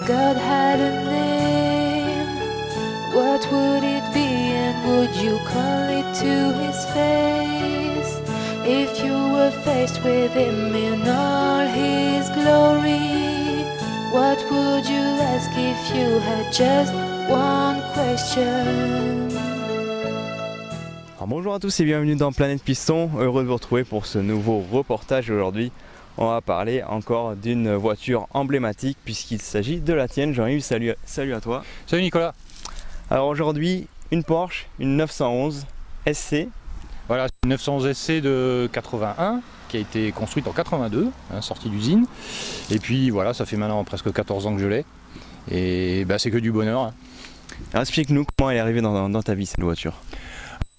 God had a name, what would it be, and would you call it to his face? If you were faced with him in all his glory, what would you ask if you had just one question? Alors bonjour à tous et bienvenue dans Planète Piston, heureux de vous retrouver pour ce nouveau reportage. Aujourd'hui on va parler encore d'une voiture emblématique puisqu'il s'agit de la tienne. Jean-Yves, salut à toi. Salut Nicolas. Alors aujourd'hui une Porsche, une 911 SC. Voilà, une 911 SC de 81 qui a été construite en 82, sortie d'usine. Et puis voilà, ça fait maintenant presque 14 ans que je l'ai. Et bah, c'est que du bonheur. Alors explique-nous comment elle est arrivée dans ta vie cette voiture.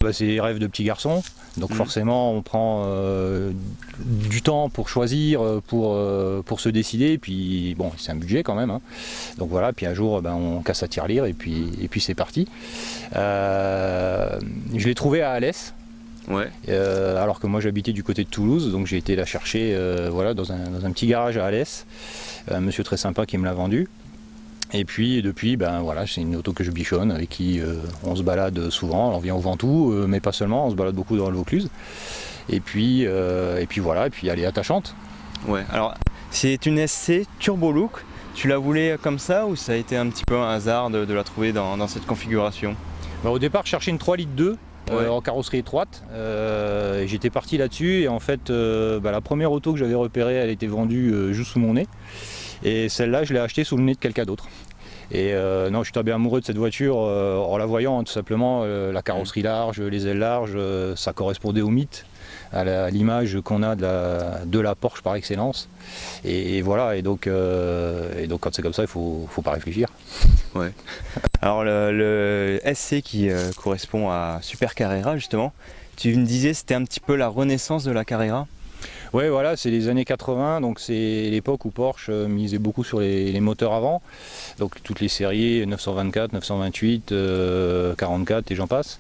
Bah, c'est les rêves de petit garçon, donc forcément on prend du temps pour choisir, pour se décider, et puis bon c'est un budget quand même, hein. Donc voilà, puis un jour on casse la tirelire et puis c'est parti. Je l'ai trouvé à Alès, ouais. Alors que moi j'habitais du côté de Toulouse, donc j'ai été la chercher voilà, dans un petit garage à Alès, un monsieur très sympa qui me l'a vendu. Et puis depuis, voilà, c'est une auto que je bichonne, avec qui on se balade souvent. On vient au Ventoux, mais pas seulement, on se balade beaucoup dans le Vaucluse. Et puis voilà, et puis elle est attachante. Ouais, alors c'est une SC Turbo Look. Tu la voulais comme ça ou ça a été un petit peu un hasard de la trouver dans cette configuration? Au départ, je cherchais une 3,2 litres en carrosserie étroite. J'étais parti là-dessus et en fait, la première auto que j'avais repérée, elle était vendue juste sous mon nez. Et celle-là, je l'ai achetée sous le nez de quelqu'un d'autre. Et non, je suis tombé amoureux de cette voiture en la voyant, tout simplement. La carrosserie large, les ailes larges, ça correspondait au mythe, à l'image qu'on a de la Porsche par excellence. Et voilà, et donc quand c'est comme ça, il faut pas réfléchir. Ouais. Alors le SC qui correspond à Super Carrera, justement, tu me disais c'était un petit peu la renaissance de la Carrera. Oui, voilà, c'est les années 80, donc c'est l'époque où Porsche misait beaucoup sur les moteurs avant. Donc toutes les séries 924, 928, 44 et j'en passe.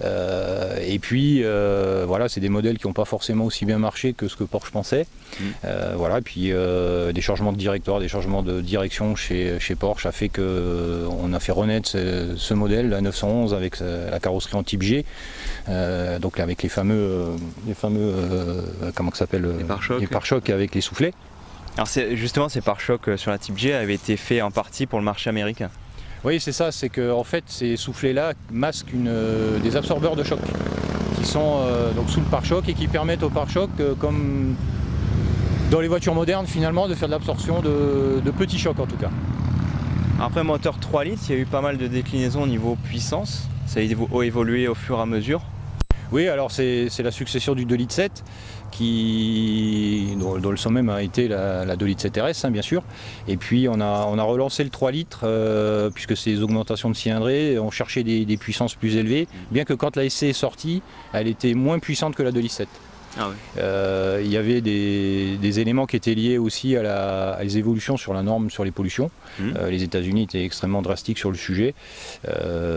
Et puis voilà, c'est des modèles qui n'ont pas forcément aussi bien marché que ce que Porsche pensait. Voilà, et puis des changements de directoire, des changements de direction chez Porsche a fait qu'on a fait renaître ce modèle, la 911, avec la carrosserie en type G. Donc avec les fameux comment ça s'appelle, les pare-chocs avec les soufflets. Alors justement ces pare-chocs sur la type G avaient été faits en partie pour le marché américain. Oui, c'est ça, c'est que en fait ces soufflets-là masquent des absorbeurs de choc qui sont donc sous le pare-choc et qui permettent au pare-choc, comme dans les voitures modernes finalement, de faire de l'absorption de petits chocs en tout cas. Après moteur 3 litres, il y a eu pas mal de déclinaisons au niveau puissance, ça a évolué au fur et à mesure. Oui, alors c'est la succession du 2,7 litres dont le sommet a été la 2,7 litres RS, hein, bien sûr. Et puis on a relancé le 3 litres puisque c'est des augmentations de cylindrée, on cherchait des puissances plus élevées, bien que quand la SC est sortie, elle était moins puissante que la 2,7 litres. Ah oui. Il y avait des éléments qui étaient liés aussi à les évolutions sur la norme sur les pollutions. Les États-Unis étaient extrêmement drastiques sur le sujet.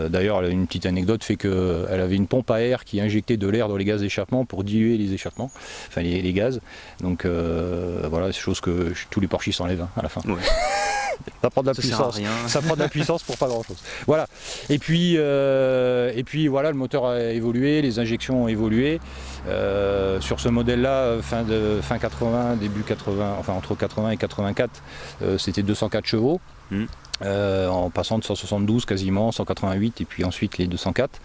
D'ailleurs, une petite anecdote fait qu'elle avait une pompe à air qui injectait de l'air dans les gaz d'échappement pour diluer les échappements, enfin les gaz. Donc voilà, c'est chose que tous les Porschistes enlèvent à la fin. Ouais. Ça prend de la puissance. Ça prend de la puissance pour pas grand chose. Voilà. Et puis voilà, le moteur a évolué, les injections ont évolué. Sur ce modèle-là, fin 80, début 80, enfin entre 80 et 84, c'était 204 chevaux. En passant de 172 quasiment, 188 et puis ensuite les 204.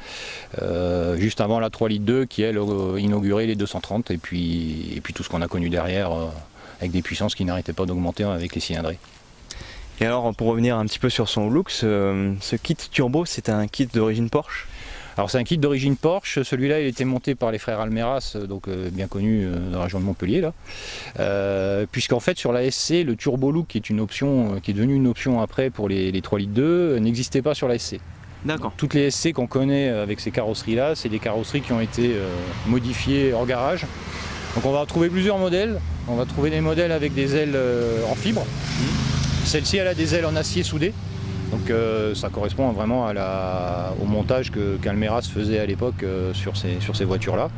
Juste avant la 3,2 litres qui elle inaugurait les 230 et puis tout ce qu'on a connu derrière avec des puissances qui n'arrêtaient pas d'augmenter avec les cylindrées. Et alors pour revenir un petit peu sur son look, ce kit turbo c'est un kit d'origine Porsche? Alors c'est un kit d'origine Porsche, celui-là il était monté par les frères Almeras, donc bien connus dans la région de Montpellier là. Puisqu'en fait sur la SC, le Turbo Look qui est une option, qui est devenue une option après pour les 3,2 litres, n'existait pas sur la SC. D'accord. Toutes les SC qu'on connaît avec ces carrosseries-là, c'est des carrosseries qui ont été modifiées hors garage. Donc on va trouver plusieurs modèles. On va trouver des modèles avec des ailes en fibre. Celle-ci elle a des ailes en acier soudé. Donc ça correspond vraiment au montage qu'Almeras faisait à l'époque sur ces voitures-là.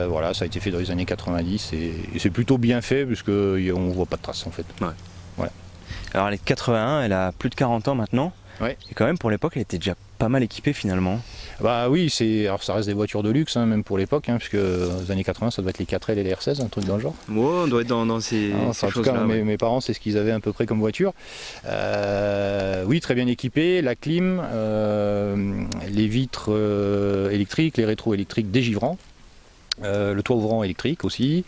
Voilà, ça a été fait dans les années 90 et c'est plutôt bien fait puisqu'on ne voit pas de traces en fait. Ouais. Voilà. Alors elle est de 81, elle a plus de 40 ans maintenant. Ouais. Et quand même pour l'époque elle était déjà pas mal équipée finalement. Bah oui, alors ça reste des voitures de luxe, hein, même pour l'époque, puisque aux années 80 ça doit être les 4L et les R16, un truc dans le genre. Oh, on doit être dans ces En tout cas, mes parents, c'est ce qu'ils avaient à peu près comme voiture. Oui, très bien équipée, la clim, les vitres électriques, les rétros électriques dégivrants. Le toit ouvrant électrique aussi.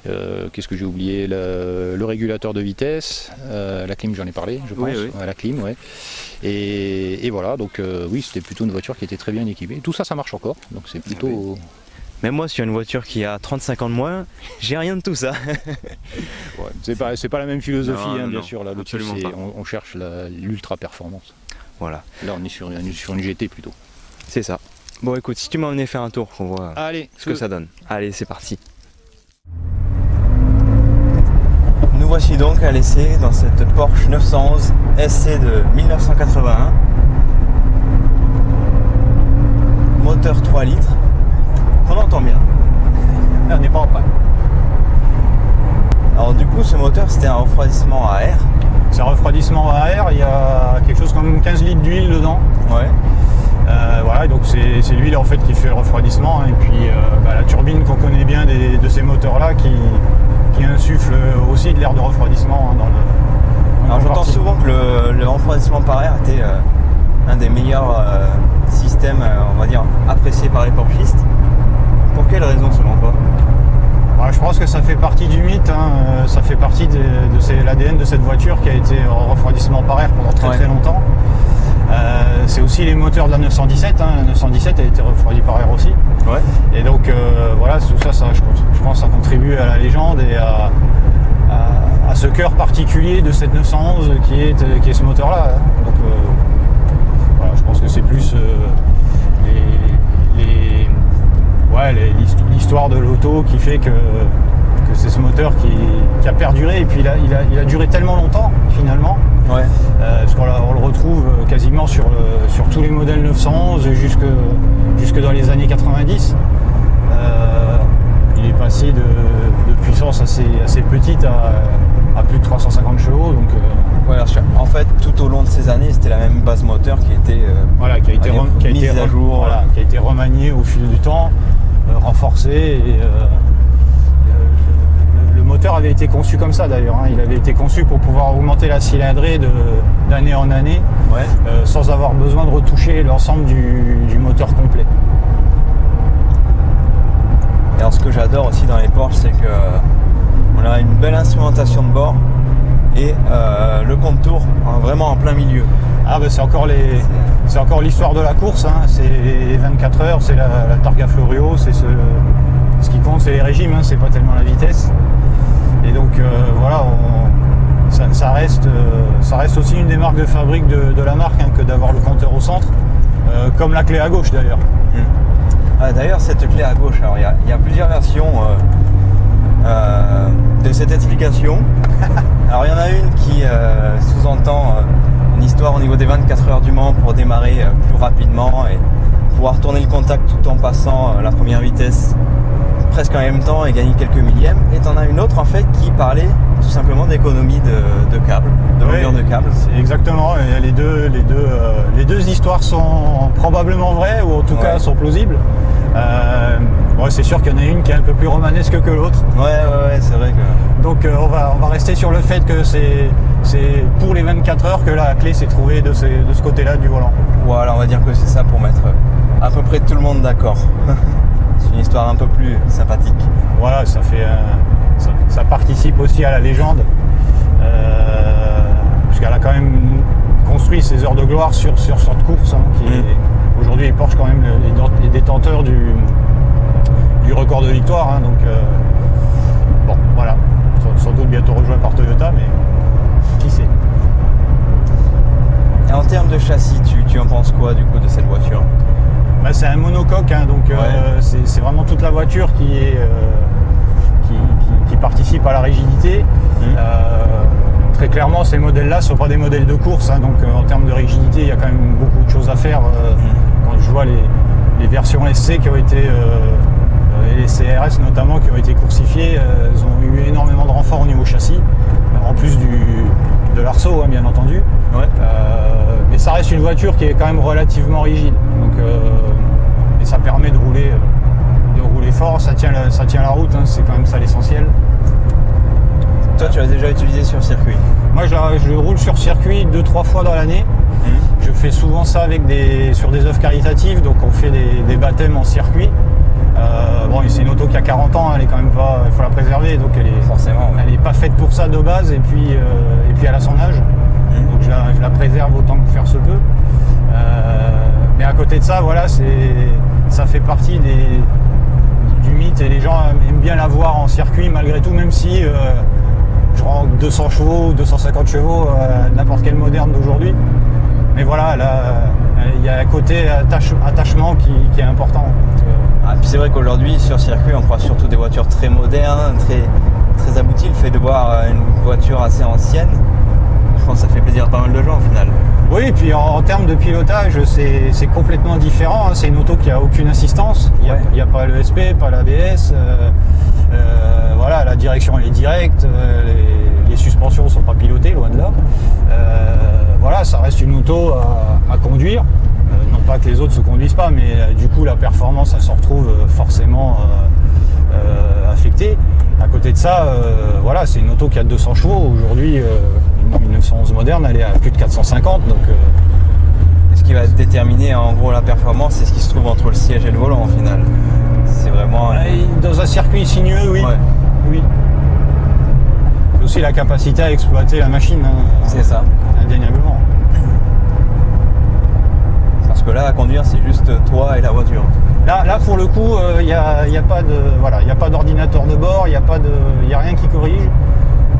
Qu'est-ce que j'ai oublié? Le régulateur de vitesse, la clim, j'en ai parlé, je pense. Oui, oui. La clim, ouais. Et voilà, donc oui, c'était plutôt une voiture qui était très bien équipée. Tout ça, ça marche encore, donc c'est plutôt. Oui. Même moi, sur une voiture qui a 35 ans de moins, j'ai rien de tout ça. Ouais, c'est pas la même philosophie, non, bien sûr. Là, on cherche l'ultra performance. Voilà. Là, on est sur une GT plutôt. C'est ça. Bon, écoute, si tu m'emmenais faire un tour, on voit ce que ça donne. Allez, c'est parti. Nous voici donc à l'essai dans cette Porsche 911 SC de 1981. Moteur 3 litres. On entend bien. On n'est pas en panne. Alors du coup, ce moteur, c'était un refroidissement à air. C'est un refroidissement à air, il y a quelque chose comme 15 litres d'huile dedans. Ouais. Voilà, donc c'est l'huile en fait qui fait le refroidissement, et puis la turbine qu'on connaît bien de ces moteurs-là qui insuffle aussi de l'air de refroidissement dans le. Alors j'entends souvent que le refroidissement par air était un des meilleurs systèmes, on va dire, appréciés par les Porschistes. Pour quelle raison selon toi? Je pense que ça fait partie du mythe, ça fait partie de l'ADN de cette voiture qui a été en refroidissement par air pendant très longtemps. C'est aussi les moteurs de la 917, la 917 a été refroidi par air aussi. Ouais. Et donc voilà, tout ça, je pense, ça contribue à la légende et à ce cœur particulier de cette 911 qui est ce moteur-là. Donc voilà, je pense que c'est plus l'histoire de l'auto qui fait que c'est ce moteur qui a perduré, et puis il a duré tellement longtemps finalement. Ouais. Parce qu'on le retrouve quasiment sur tous les modèles 911 jusque dans les années 90. Il est passé de puissance assez petite à plus de 350 chevaux. Donc, ouais, en fait, tout au long de ces années, c'était la même base moteur qui a été mise à jour. Voilà, qui a été remaniée au fil du temps, renforcée. Et, le moteur avait été conçu comme ça d'ailleurs, il avait été conçu pour pouvoir augmenter la cylindrée d'année en année, sans avoir besoin de retoucher l'ensemble du moteur complet. Et alors ce que j'adore aussi dans les Porsche, c'est qu'on a une belle instrumentation de bord et le contour vraiment en plein milieu. Ah bah c'est encore l'histoire de la course, c'est les 24 heures, c'est la Targa Florio, c'est ce qui compte, c'est les régimes, c'est pas tellement la vitesse. Et donc voilà, ça reste aussi une des marques de fabrique de la marque, que d'avoir le compteur au centre, comme la clé à gauche d'ailleurs. D'ailleurs, cette clé à gauche, alors il y a plusieurs versions de cette explication. Alors il y en a une qui sous-entend une histoire au niveau des 24 heures du Mans pour démarrer plus rapidement et pouvoir tourner le contact tout en passant la première vitesse presque en même temps et gagner quelques millièmes. Et t'en as une autre en fait qui parlait tout simplement d'économie de câble, de longueur de câble. Exactement, et les deux histoires sont probablement vraies, ou en tout cas sont plausibles. C'est sûr qu'il y en a une qui est un peu plus romanesque que l'autre. Ouais, c'est vrai que... Donc on va rester sur le fait que c'est pour les 24 heures que la clé s'est trouvée de ce côté-là du volant. Voilà, on va dire que c'est ça pour mettre à peu près tout le monde d'accord. C'est une histoire un peu plus sympathique. Voilà, ça participe aussi à la légende, puisqu'elle a quand même construit ses heures de gloire sur cette course, aujourd'hui les Porsche quand même les détenteurs du record de victoire, donc bon voilà, sans doute bientôt rejoint par Toyota, mais qui sait. Et en termes de châssis, tu en penses quoi du coup de cette voiture? C'est un monocoque, donc c'est vraiment toute la voiture qui participe à la rigidité. Très clairement, ces modèles-là ne sont pas des modèles de course, donc en termes de rigidité, il y a quand même beaucoup de choses à faire. Quand je vois les versions SC qui ont été, et les CRS notamment, qui ont été coursifiées, elles ont eu énormément de renforts au niveau châssis, en plus de de l'arceau, hein, bien entendu. Ouais. Mais ça reste une voiture qui est quand même relativement rigide. Donc, et ça permet de rouler fort, ça tient la route, hein, c'est quand même ça l'essentiel. Toi, tu l'as déjà utilisé sur circuit? Moi, je roule sur circuit 2-3 fois dans l'année. Je fais souvent ça sur des œuvres caritatives, donc on fait des baptêmes en circuit. Bon, c'est une auto qui a 40 ans, elle est quand même pas, il faut la préserver, donc Forcément, ouais. elle est pas faite pour ça de base, et puis elle a son âge, donc je la préserve autant que faire se peut. Mais à côté de ça, voilà, ça fait partie du mythe, et les gens aiment bien la voir en circuit malgré tout, même si je rends 200 chevaux, 250 chevaux, n'importe quel moderne d'aujourd'hui. Mais voilà, là, il y a un côté attachement qui est important. Ah, puis c'est vrai qu'aujourd'hui, sur circuit, on croit surtout des voitures très modernes, très abouties. Le fait de voir une voiture assez ancienne, je pense que ça fait plaisir à pas mal de gens au final. Oui, et puis en termes de pilotage, c'est complètement différent, hein. C'est une auto qui n'a aucune assistance. Il n'y a pas l'ESP, pas l'ABS. Voilà, la direction elle est directe, les suspensions ne sont pas pilotées, loin de là. Voilà, ça reste une auto à conduire. Non pas que les autres ne se conduisent pas, mais du coup la performance elle s'en retrouve forcément affectée. À côté de ça, voilà, c'est une auto qui a 200 chevaux. Aujourd'hui, une 911 moderne, elle est à plus de 450. Donc, ce qui va déterminer en gros la performance, c'est ce qui se trouve entre le siège et le volant au final. C'est vraiment... Dans un circuit sinueux, oui. Ouais. Oui. C'est aussi la capacité à exploiter la machine. Hein, c'est ça. Indéniablement. Parce que là, à conduire, c'est juste toi et la voiture. Là pour le coup, il n'y a pas d'ordinateur de bord, il n'y a rien qui corrige.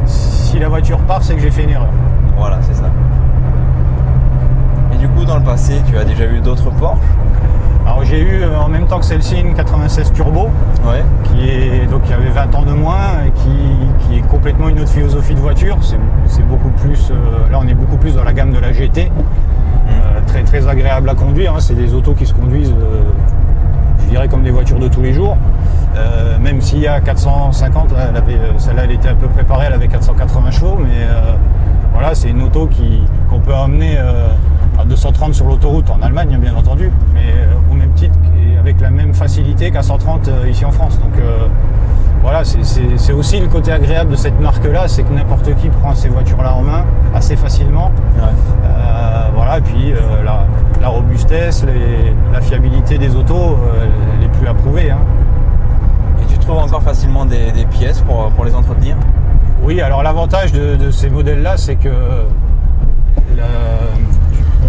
Si la voiture part, c'est que j'ai fait une erreur. Voilà, c'est ça. Et du coup, dans le passé, tu as déjà eu d'autres Porsche? Alors j'ai eu en même temps que celle-ci une 96 Turbo, ouais. qui avait 20 ans de moins et qui est complètement une autre philosophie de voiture. C'est beaucoup plus, là on est beaucoup plus dans la gamme de la GT, très très agréable à conduire, hein. C'est des autos qui se conduisent, je dirais comme des voitures de tous les jours. Même s'il y a 450, celle-là elle était un peu préparée, elle avait 480 chevaux, mais voilà, c'est une auto qu'on peut emmener à 230 sur l'autoroute en Allemagne, bien entendu, mais au même titre et avec la même facilité qu'à 130 ici en France. Donc voilà, c'est aussi le côté agréable de cette marque-là, c'est que n'importe qui prend ces voitures-là en main assez facilement. Ouais. Voilà, et puis la robustesse, la fiabilité des autos, elle est plus approuvée. Hein. Et tu trouves encore facilement des pièces pour les entretenir? Oui, alors l'avantage de ces modèles-là, c'est que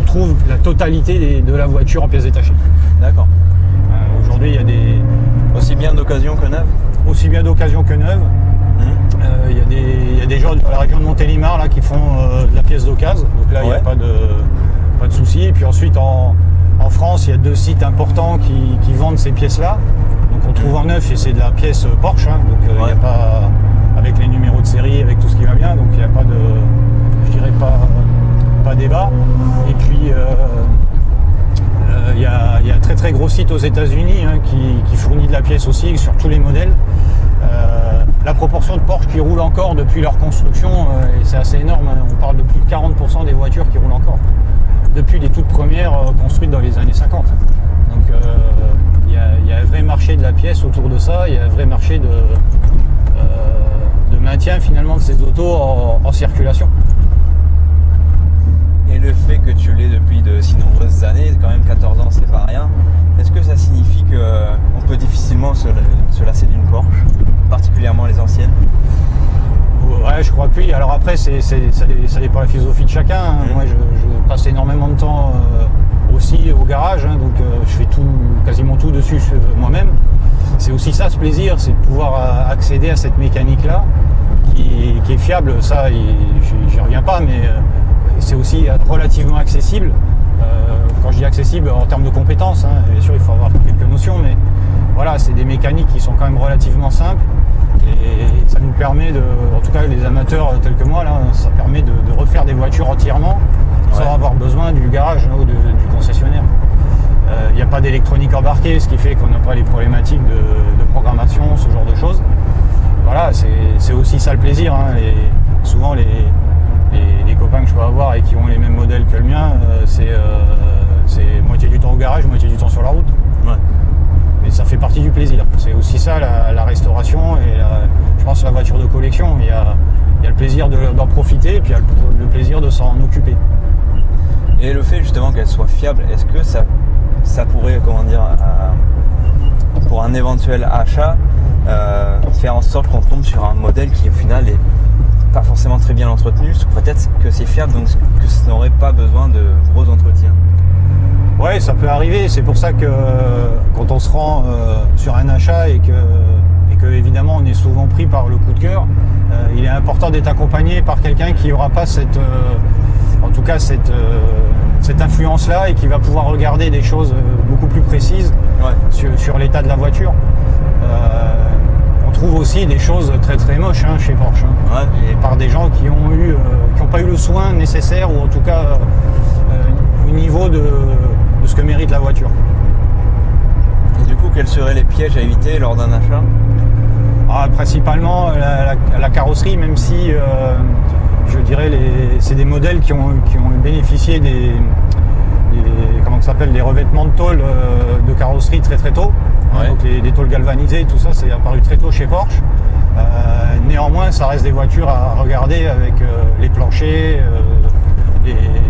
on trouve la totalité de la voiture en pièces détachées. D'accord. Aujourd'hui, il y a des... Aussi bien d'occasion que neuve? Aussi bien d'occasion que neuve. Il y a des gens dans la région de Montélimar là, qui font de la pièce d'occasion. Donc là, il n'y a pas de souci. Et puis ensuite, en France, il y a 2 sites importants qui vendent ces pièces-là. Donc on trouve en neuf et c'est de la pièce Porsche. Hein. Donc il n'y a pas... avec les numéros de série, avec tout ce qui va bien. Donc il n'y a pas de... Je dirais pas débat. Et puis il y a un très très gros site aux États-Unis, hein, qui fournit de la pièce aussi sur tous les modèles. La proportion de Porsche qui roulent encore depuis leur construction, c'est assez énorme, hein. On parle de plus de 40% des voitures qui roulent encore depuis les toutes premières construites dans les années 50. Donc il y a un vrai marché de la pièce autour de ça, il y a un vrai marché de maintien finalement de ces autos en circulation. Et le fait que tu l'aies depuis de si nombreuses années, quand même 14 ans, c'est pas rien. Est-ce que ça signifie qu'on peut difficilement se lasser d'une Porsche, particulièrement les anciennes? Ouais, je crois que oui. Alors après, ça dépend de la philosophie de chacun. Hein. Moi, je passe énormément de temps aussi au garage, hein, donc je fais quasiment tout dessus moi-même. C'est aussi ça, ce plaisir, c'est de pouvoir accéder à cette mécanique-là, qui est fiable. Ça, j'y reviens pas, mais c'est aussi relativement accessible. Quand je dis accessible en termes de compétences, hein, bien sûr il faut avoir quelques notions, mais voilà, c'est des mécaniques qui sont quand même relativement simples et ça nous permet en tout cas les amateurs tels que moi, là, ça permet de refaire des voitures entièrement sans avoir besoin du garage ou du concessionnaire. Il n'y a pas d'électronique embarquée, ce qui fait qu'on n'a pas les problématiques de programmation, ce genre de choses. Voilà, c'est aussi ça le plaisir, hein. Souvent les copains que je peux avoir et qui ont les mêmes modèles que le mien, c'est moitié du temps au garage, moitié du temps sur la route. Ouais. Mais ça fait partie du plaisir. C'est aussi ça la restauration et je pense la voiture de collection. Il y a le plaisir d'en profiter et puis il y a le plaisir de s'en occuper. Et le fait justement qu'elle soit fiable, est-ce que ça pourrait, comment dire, pour un éventuel achat, faire en sorte qu'on tombe sur un modèle qui au final est pas forcément très bien entretenu, peut-être que c'est fiable donc que ça n'aurait pas besoin de gros entretiens? Ouais, ça peut arriver. C'est pour ça que quand on se rend sur un achat et que évidemment on est souvent pris par le coup de cœur, il est important d'être accompagné par quelqu'un qui n'aura pas cette influence-là et qui va pouvoir regarder des choses beaucoup plus précises sur l'état de la voiture. On trouve aussi des choses très très moches chez Porsche, et par des gens qui n'ont pas eu le soin nécessaire ou en tout cas au niveau de ce que mérite la voiture. Et du coup, quels seraient les pièges à éviter lors d'un achat? Principalement la carrosserie, même si je dirais c'est des modèles qui ont bénéficié des revêtements de tôle de carrosserie très très tôt. Ouais. Donc les tôles galvanisées, tout ça c'est apparu très tôt chez Porsche. Néanmoins, ça reste des voitures à regarder avec les planchers,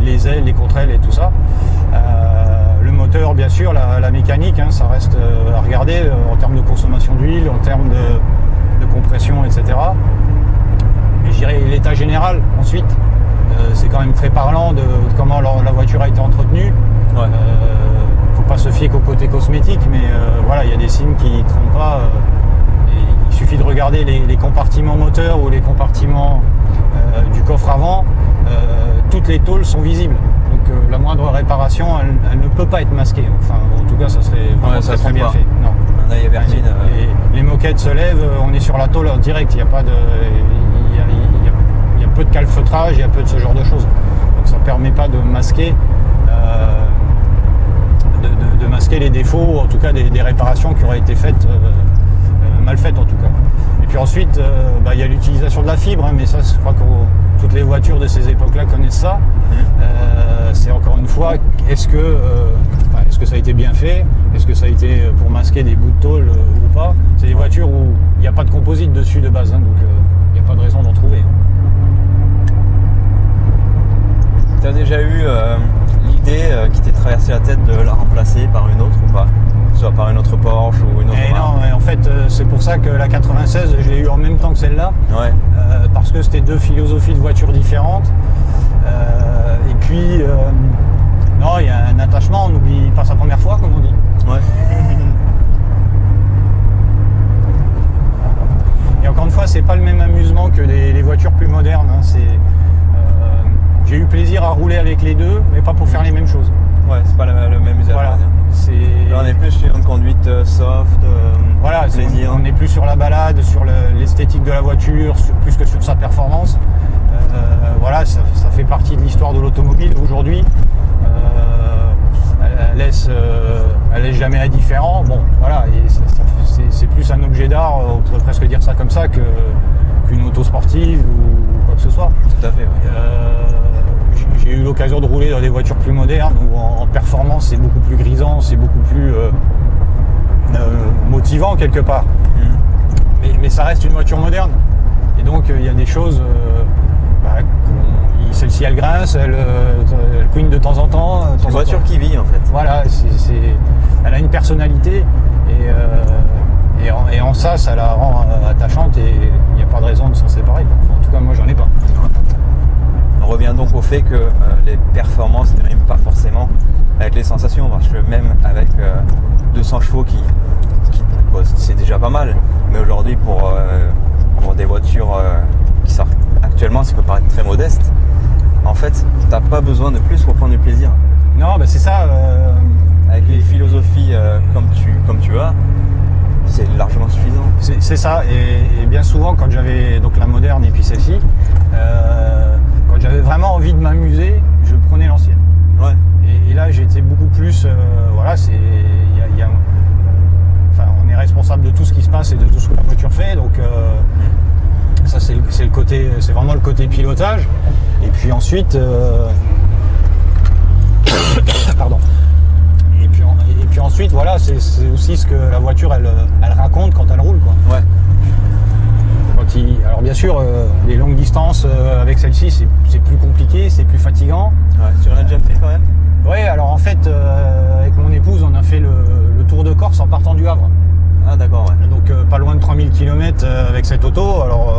les ailes, les contre-ailes et tout ça. Le moteur, bien sûr, la mécanique, ça reste à regarder en termes de consommation d'huile, en termes de compression, etc. Et je dirais l'état général ensuite, c'est quand même très parlant de comment la voiture a été entretenue. Ouais. Faut pas se fier qu'au côté cosmétique, mais voilà, il y a des signes qui ne trompent pas. Il suffit de regarder les compartiments moteurs ou les compartiments du coffre avant. Toutes les tôles sont visibles. Donc la moindre réparation, elle ne peut pas être masquée. Enfin, en tout cas, ça serait vraiment très bien fait. Non. Un œil averti. Les moquettes se lèvent, on est sur la tôle en direct. Il y a pas de, il y a peu de calfeutrage, il y a peu de ce genre de choses. Donc ça ne permet pas de masquer, de masquer les défauts, ou en tout cas des réparations qui auraient été faites, mal faites en tout cas. Et puis ensuite, il y a l'utilisation de la fibre, mais ça, je crois que toutes les voitures de ces époques-là connaissent ça. C'est encore une fois, est-ce que ça a été bien fait? Est-ce que ça a été pour masquer des bouts de tôle ou pas? C'est des voitures où il n'y a pas de composite dessus de base, donc il n'y a pas de raison d'en trouver. Tu as déjà eu l'idée qui t'est traversée la tête de la remplacer par une autre ou pas? Soit par une autre Porsche ou une autre marque? Non, en fait, c'est pour ça que la 96, je l'ai eu en même temps que celle-là. Ouais. Parce que c'était deux philosophies de voitures différentes. Et puis, non, il y a un attachement, on n'oublie pas sa première fois, comme on dit. Ouais. Et encore une fois, c'est pas le même amusement que les voitures plus modernes. J'ai eu plaisir à rouler avec les deux, mais pas pour faire les mêmes choses. Ouais, c'est pas le même usage. Voilà. Là, on est plus sur une conduite soft, voilà, plaisir. On est plus sur la balade, sur l'esthétique de la voiture, plus que sur sa performance. Voilà, ça fait partie de l'histoire de l'automobile aujourd'hui. Elle laisse jamais indifférent. Bon, voilà, c'est plus un objet d'art, on pourrait presque dire ça comme ça, qu'une auto sportive ou quoi que ce soit. Tout à fait. Ouais. J'ai eu l'occasion de rouler dans des voitures plus modernes où en performance c'est beaucoup plus grisant, c'est beaucoup plus motivant quelque part. Mais ça reste une voiture moderne. Et donc il y a des choses, celle-ci elle grince, elle couine de temps en temps. C'est une voiture qui vit en fait. Voilà, elle a une personnalité et en ça la rend attachante et il n'y a pas de raison de s'en séparer. Enfin, en tout cas moi j'en ai pas. On revient donc au fait que les performances ne riment pas forcément avec les sensations, parce que même avec 200 chevaux c'est déjà pas mal, mais aujourd'hui pour des voitures qui sortent actuellement, ça peut paraître très modeste. En fait, t'as pas besoin de plus pour prendre du plaisir. Non, c'est ça. Avec les philosophies comme tu as, c'est largement suffisant. C'est ça, et bien souvent quand j'avais donc la moderne et puis celle-ci, quand j'avais vraiment envie de m'amuser, je prenais l'ancienne. Ouais. Et là j'étais beaucoup plus, voilà, on est responsable de tout ce qui se passe et de tout ce que la voiture fait, donc ça c'est c'est vraiment le côté pilotage. Et puis ensuite, pardon. Et puis ensuite, voilà, c'est aussi ce que la voiture elle raconte quand elle roule, quoi. Ouais. Alors bien sûr, les longues distances avec celle-ci, c'est plus compliqué, c'est plus fatigant. Ouais, tu en as déjà fait quand même? Ouais, alors en fait, avec mon épouse, on a fait le tour de Corse en partant du Havre. Ah d'accord, ouais. Donc pas loin de 3000 km avec cette auto. Alors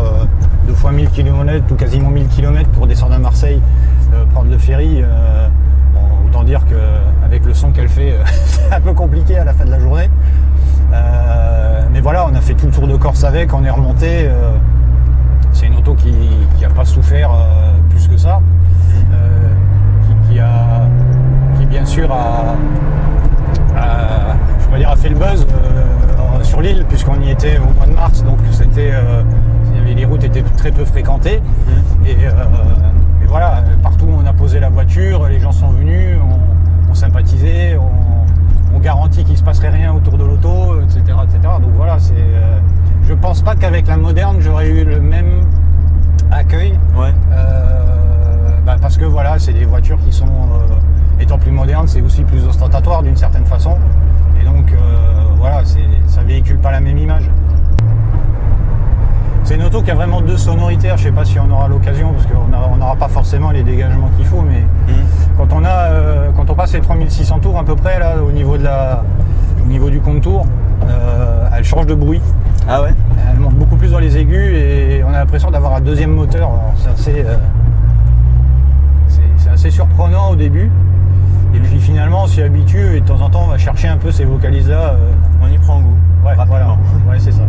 2 fois 1000 km ou quasiment 1000 km pour descendre à Marseille, prendre le ferry. Bon, autant dire qu'avec le son qu'elle fait, c'est un peu compliqué à la fin de la journée. Mais voilà, on a fait tout le tour de Corse avec, on est remonté. C'est une auto qui n'a pas souffert plus que ça. Qui bien sûr a fait le buzz sur l'île, puisqu'on y était au mois de mars, donc les routes étaient très peu fréquentées. Et voilà, partout où on a posé la voiture, les gens sont venus, on sympathisait, on garantit qu'il ne se passerait rien autour de l'auto, etc., etc. Donc voilà, je pense pas qu'avec la moderne, j'aurais eu le même accueil. Ouais. Parce que voilà, c'est des voitures qui sont, étant plus modernes, c'est aussi plus ostentatoire d'une certaine façon. Et donc voilà, ça véhicule pas la même image. C'est une auto qui a vraiment 2 sonorités. Je sais pas si on aura l'occasion, parce qu'on n'aura pas forcément les dégagements qu'il faut, mais quand on passe les 3600 tours à peu près là, au niveau du contour, elle change de bruit. Ah ouais. Elle monte beaucoup plus dans les aigus et on a l'impression d'avoir un deuxième moteur. Alors, c'est assez surprenant au début. Et puis finalement on s'y habitue et de temps en temps on va chercher un peu ces vocalises là. On y prend goût. Ouais, voilà. Ouais, c'est ça.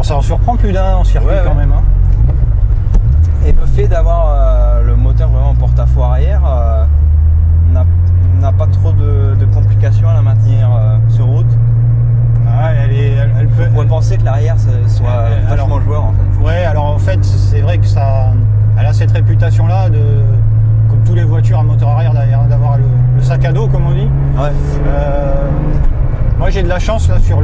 Ça en surprend plus d'un en circuit quand même. Hein. Et le fait d'avoir le moteur vraiment en porte-à-faux arrière n'a pas trop de complications à la maintenir sur route. Ah, elle peut. On pourrait penser que l'arrière soit vachement joueur en fait. Ouais, alors en fait c'est vrai que elle a cette réputation là comme toutes les voitures à moteur arrière d'avoir le sac à dos comme on dit. Ouais. Moi j'ai de la chance là sur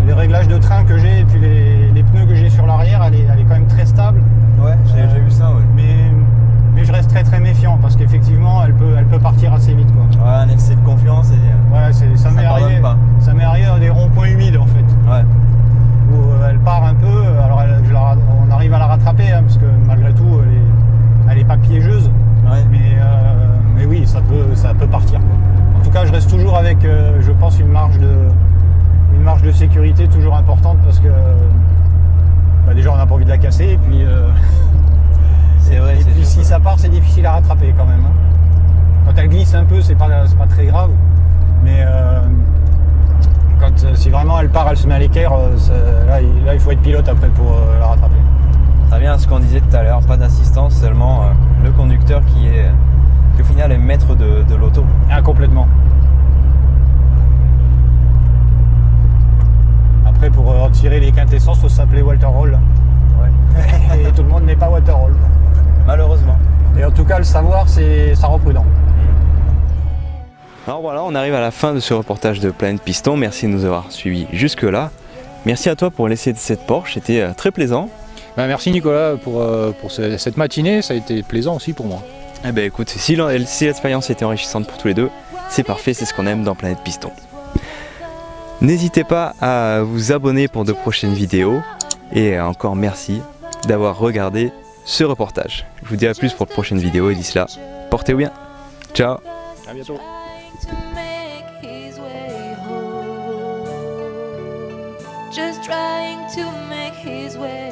les réglages de train que j'ai et puis les pneus que j'ai sur l'arrière, elle est quand même très stable. Ouais, j'ai vu ça, ouais. Mais je reste très très méfiant parce qu'effectivement elle peut partir assez vite quoi. Ouais, un excès de confiance et ouais, ça m'est arrivé dans des ronds-points humides en fait. Ouais. Où elle part un peu, alors on arrive à la rattraper hein, parce que malgré tout elle est pas piégeuse. Ouais. Mais oui, ça peut partir quoi. En tout cas, je reste toujours avec, je pense, une marge de sécurité toujours importante parce que déjà on n'a pas envie de la casser et puis c'est vrai. Et puis si ça part, c'est difficile à rattraper quand même. Hein. Quand elle glisse un peu, c'est pas très grave, mais si vraiment elle part, elle se met à l'équerre, là il faut être pilote après pour la rattraper. Ça revient à ce qu'on disait tout à l'heure, pas d'assistance, seulement le conducteur qui au final est maître de l'auto. Ah, complètement. Après, pour retirer les quintessences, il faut s'appeler Walter Hall. Ouais. Et tout le monde n'est pas Walter Hall. Malheureusement. Et en tout cas, le savoir, ça rend prudent. Alors voilà, on arrive à la fin de ce reportage de Planète Piston. Merci de nous avoir suivis jusque-là. Merci à toi pour l'essai de cette Porsche, c'était très plaisant. Ben, merci Nicolas pour cette matinée, ça a été plaisant aussi pour moi. Eh ben écoute, si l'expérience était enrichissante pour tous les deux, c'est parfait, c'est ce qu'on aime dans Planète Piston. N'hésitez pas à vous abonner pour de prochaines vidéos. Et encore merci d'avoir regardé ce reportage. Je vous dis à plus pour de prochaines vidéos et d'ici là, portez-vous bien. Ciao. À bientôt. To make his way home, just trying to make his way